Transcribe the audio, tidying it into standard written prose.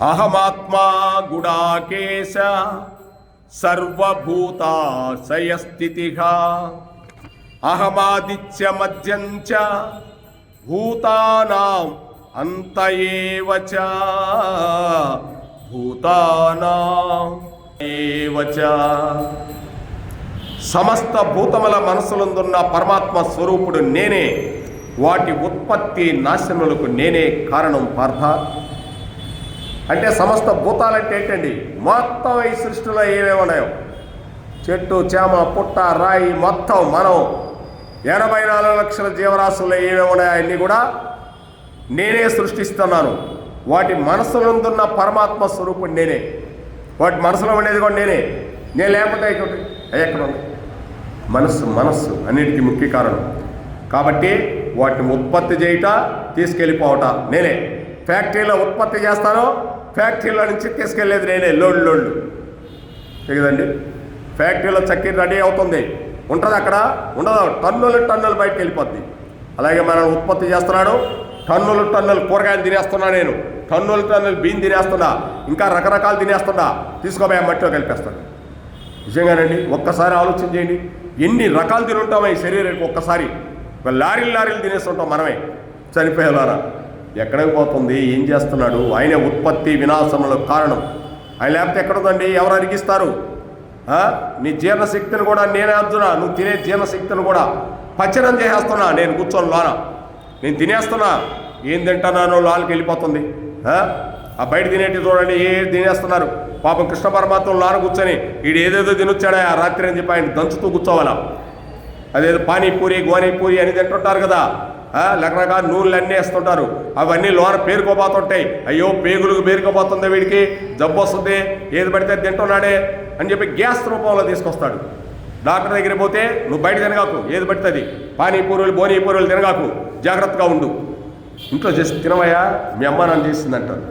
అహమాత్మా గుడాకేశ సర్వభూతాశయస్థితిః అహమాదిత్య మధ్యంచ భూతానాం అంత ఏవ చ భూతానాం ఏవ చ. సమస్త భూతముల మనసులందున్న పరమాత్మ స్వరూపుడు నేనే. వాటి ఉత్పత్తి నాశనములకు నేనే కారణం పార్థ. అంటే సమస్త భూతాలంటే ఏంటండి? మొత్తం ఈ సృష్టిలో ఏమేమి ఉన్నాయో, చెట్టు చేమ పుట్ట రాయి మొత్తం మనం 84 లక్షల జీవరాశుల్లో ఏమేమి ఉన్నాయో అన్నీ కూడా నేనే సృష్టిస్తున్నాను. వాటి మనసులందున్న పరమాత్మ స్వరూపుడు నేనే. వాటి మనసులో ఉండేది కూడా నేనే. నేను లేకపోతే ఎక్కడ ఉంది? మనస్సు అన్నిటికీ ముఖ్య కారణం. కాబట్టి వాటిని ఉత్పత్తి చేయుట, తీసుకెళ్ళిపోవట నేనే. ఫ్యాక్టరీలో ఉత్పత్తి చేస్తాను, ఫ్యాక్టరీలో నుంచి తీసుకెళ్ళేది నేనే. లోళ్ళు కదండి. ఫ్యాక్టరీలో చక్కెర రెడీ అవుతుంది, ఉంటుంది అక్కడ ఉండదు, టన్నులు బయటకు వెళ్ళిపోద్ది. అలాగే మనం ఉత్పత్తి చేస్తున్నాడు, టన్నులు కూరగాయలు తినేస్తున్నా, నేను టన్నులు బియ్యం తినేస్తున్నా, ఇంకా రకరకాలు తినేస్తున్నా, తీసుకోబోయే మట్టిలో కలిపేస్తాను. నిజంగానండి, ఒక్కసారి ఆలోచన చేయండి. ఎన్ని రకాలు తినుంటామో ఈ శరీరానికి. ఒక్కసారి లారీలు తినేస్తుంటాం మనమే చనిపోయేలారా. ఎక్కడికి పోతుంది? ఏం చేస్తున్నాడు? ఆయనే ఉత్పత్తి వినాశములకు కారణం. ఆయన లేకపోతే ఎక్కడుందండి? ఎవరు అరిగిస్తారు? నీ జీర్ణశక్తిని కూడా నేనే అద్దునా. నువ్వు తినే జీర్ణశక్తిని కూడా పచ్చనం చేసేస్తున్నా నేను కూర్చొని లోన. నేను తినేస్తున్నా, ఏం తింటున్నానో లోనికి వెళ్ళిపోతుంది. ఆ బయట తినేటి చూడండి, తినేస్తున్నారు. పాపం కృష్ణ పరమాత్మ లోన కూర్చొని వీడు ఏదేదో తినొచ్చాడా ఆ రాత్రి అని చెప్పి ఆయన దంచుతూ కూర్చోవాలా. అదేదో పానీపూరి గోనీపూరి అని తింటుంటారు కదా, రకరకాల నూనెలు అన్నీ వేస్తుంటారు. అవన్నీ లోన పేరుకోబోతుంటాయి. అయ్యో పేగులకు పేరుకోబోతుంది, వీడికి జబ్బు వస్తుంది, ఏది పడితే తింటున్నాడే అని చెప్పి గ్యాస్ రూపంలో తీసుకొస్తాడు. డాక్టర్ దగ్గర పోతే నువ్వు బయట తినగాకు, ఏది పడుతుంది పానీపూరులు బోనీపూరులు తినగాకు, జాగ్రత్తగా ఉండు, ఇంట్లో చేసి తినవయ్యా, మీ అమ్మ నన్ను చేసిందంటారు.